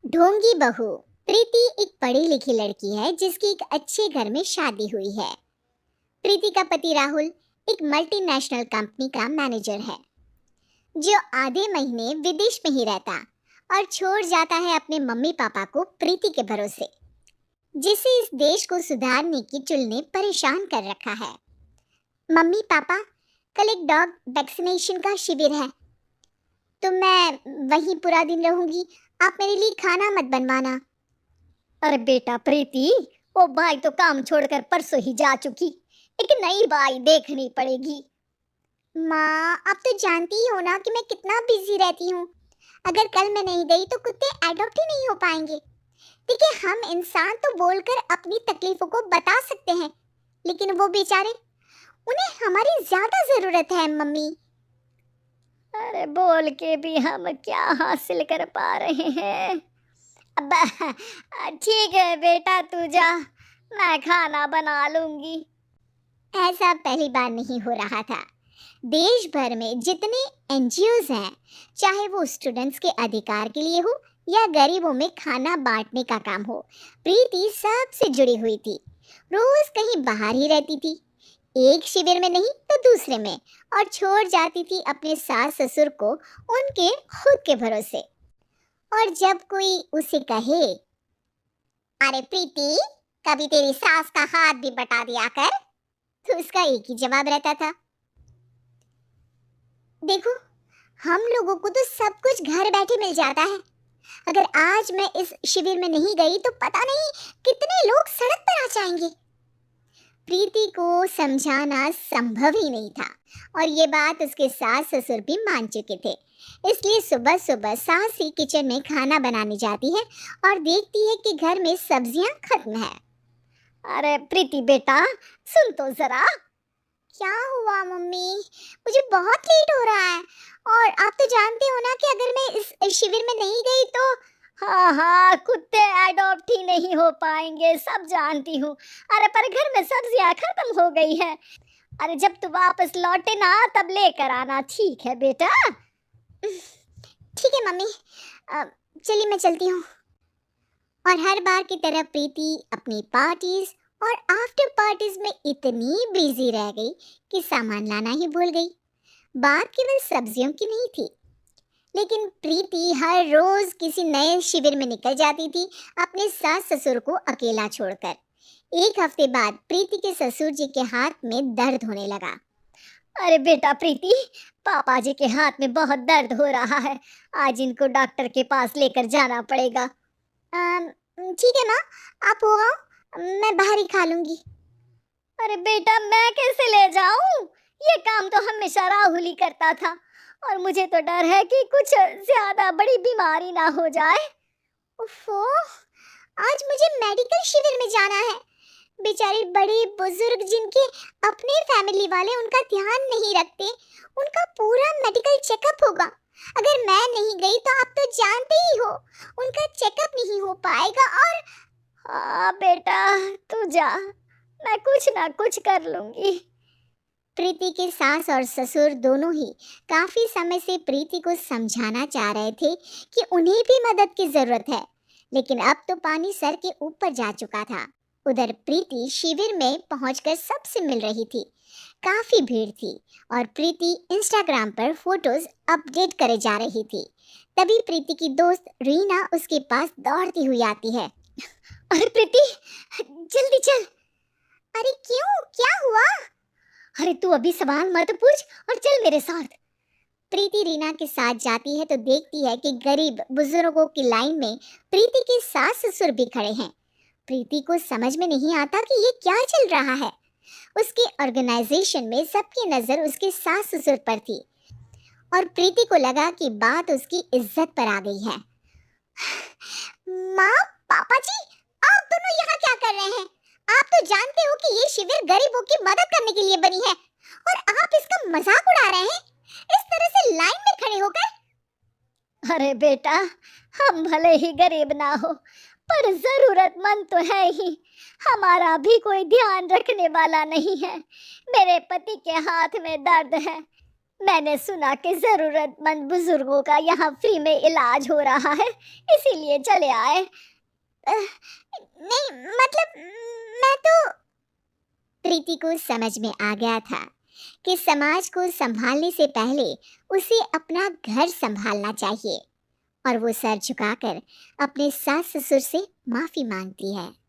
ढोंगी बहू। प्रीति एक पढ़ी लिखी लड़की है जिसकी एक अच्छे घर में शादी हुई है। प्रीति का पति राहुल एक मल्टीनेशनल कंपनी का मैनेजर है जो आधे महीने विदेश में ही रहता और छोड़ जाता है अपने मम्मी पापा को प्रीति के भरोसे, जिसे इस देश को सुधारने की चुल ने परेशान कर रखा है। मम्मी पापा, कल एक डॉग वैक्सीनेशन का शिविर है तो मैं वहीं पूरा दिन रहूंगी। आप मेरे लिए खाना मत बनवाना। अरे बेटा प्रीति, वो भाई तो काम छोड़कर परसों ही जा चुकी। एक नई बाई देखनी पड़ेगी। माँ, आप तो जानती ही हो ना कि मैं कितना बिजी रहती हूँ। अगर कल मैं नहीं गई तो कुत्ते एडॉप्ट ही नहीं हो पाएंगे। देखिए, हम इंसान तो बोलकर अपनी तकलीफों को बता सकते हैं, लेकिन वो बेचारे, उन्हें हमारी ज्यादा जरूरत है मम्मी। अरे बोल के भी हम क्या हासिल कर पा रहे हैं। अब ठीक है बेटा, तू जा, मैं खाना बना लूंगी। ऐसा पहली बार नहीं हो रहा था। देश भर में जितने एनजीओज हैं, चाहे वो स्टूडेंट्स के अधिकार के लिए हो या गरीबों में खाना बांटने का काम हो, प्रीति सबसे जुड़ी हुई थी। रोज कहीं बाहर ही रहती थी, एक शिविर में नहीं तो दूसरे में, और छोड़ जाती थी अपने सास ससुर को उनके खुद के भरोसे। और जब कोई उसे कहे, अरे प्रीति, कभी तेरी सास का हाथ भी बटा दिया कर, तो उसका एक ही जवाब रहता था, देखो, हम लोगों को तो सब कुछ घर बैठे मिल जाता है। अगर आज मैं इस शिविर में नहीं गई तो पता नहीं कितने लोग सड़क पर आ जाएंगे। प्रीति को समझाना संभव ही नहीं था, और ये बात उसके सास ससुर भी मान चुके थे। इसलिए सुबह सुबह सास ही किचन में खाना बनाने जाती है और देखती है कि घर में सब्जियां खत्म है। अरे प्रीति बेटा, सुन तो जरा। क्या हुआ मम्मी? मुझे बहुत लेट हो रहा है, और आप तो जानते हो ना कि अगर मैं इस शिविर में नहीं गई तो। हाँ हाँ, कुत्ते एडॉप्ट ही नहीं हो पाएंगे, सब जानती हूँ। अरे पर घर में सब्जियाँ खत्म हो गई है। अरे जब तू वापस लौटे ना तब लेकर आना, ठीक है बेटा? ठीक है मम्मी, चलिए मैं चलती हूँ। और हर बार की तरह प्रीति अपनी पार्टीज और आफ्टर पार्टीज में इतनी बिजी रह गई कि सामान लाना ही भूल गई। बात केवल सब्जियों की नहीं थी, लेकिन प्रीति हर रोज किसी नए शिविर में निकल जाती थी, अपने सास ससुर को अकेला छोड़कर। एक हफ्ते बाद प्रीति के ससुर जी के हाथ में दर्द होने लगा। अरे बेटा प्रीति, पापा जी के हाथ में बहुत दर्द हो रहा है, आज इनको डॉक्टर के पास लेकर जाना पड़ेगा। ठीक है माँ, आप हो आओ, मैं बाहर ही खा लूंगी। अरे बेटा, मैं कैसे ले जाऊं? ये काम तो हमेशा राहुल ही करता था, और मुझे तो डर है कि कुछ ज्यादा बड़ी बीमारी ना हो जाए। उफ़ो, आज मुझे मेडिकल शिविर में जाना है। बेचारे बड़े बुजुर्ग जिनके अपने फैमिली वाले उनका ध्यान नहीं रखते, उनका पूरा मेडिकल चेकअप होगा। अगर मैं नहीं गई तो आप तो जानते ही हो, उनका चेकअप नहीं हो पाएगा। और हाँ बेटा, तू जा, मैं कुछ ना कुछ कर लूंगी। प्रीति के सास और ससुर दोनों ही काफी समय से प्रीति को समझाना चाह रहे थे कि उन्हें भी मदद की जरूरत है, लेकिन अब तो पानी सर के ऊपर जा चुका था। उधर प्रीति शिविर में पहुंचकर सबसे मिल रही थी। काफी भीड़ थी और प्रीति इंस्टाग्राम पर फोटोज अपडेट करे जा रही थी। तभी प्रीति की दोस्त रीना उसके पास दौड़ती हुई आती है। अरे प्रीति, जल्दी चल। अरे क्यों, क्या हुआ? अरे तू अभी सवाल मत पूछ और चल मेरे साथ। प्रीति रीना के साथ जाती है तो देखती है कि गरीब बुजुर्गों की लाइन में प्रीति के सास ससुर भी खड़े हैं। प्रीति को समझ में नहीं आता कि ये क्या चल रहा है। उसके ऑर्गेनाइजेशन में सबकी नजर उसके सास ससुर पर थी, और प्रीति को लगा कि बात उसकी इज्जत पर आ गई है। माँ, पापा जी, आप दोनों यहाँ क्या कर रहे हैं? आप तो जानते हो कि ये शिविर गरीबों की मदद करने के लिए बनी है, और आप इसका मजाक उड़ा रहे हैं इस तरह से लाइन में खड़े होकर। अरे बेटा, हम भले ही गरीब ना हो पर जरूरतमंद तो है ही। हमारा भी कोई ध्यान रखने वाला नहीं है। मेरे पति के हाथ में दर्द है, मैंने सुना कि जरूरतमंद बुजुर्गों का यहाँ फ्री में इलाज हो रहा है, इसीलिए चले आए। नहीं मतलब मैं तो प्रीति को समझ में आ गया था कि समाज को संभालने से पहले उसे अपना घर संभालना चाहिए और वो सर झुकाकर अपने सास ससुर से माफी मांगती है।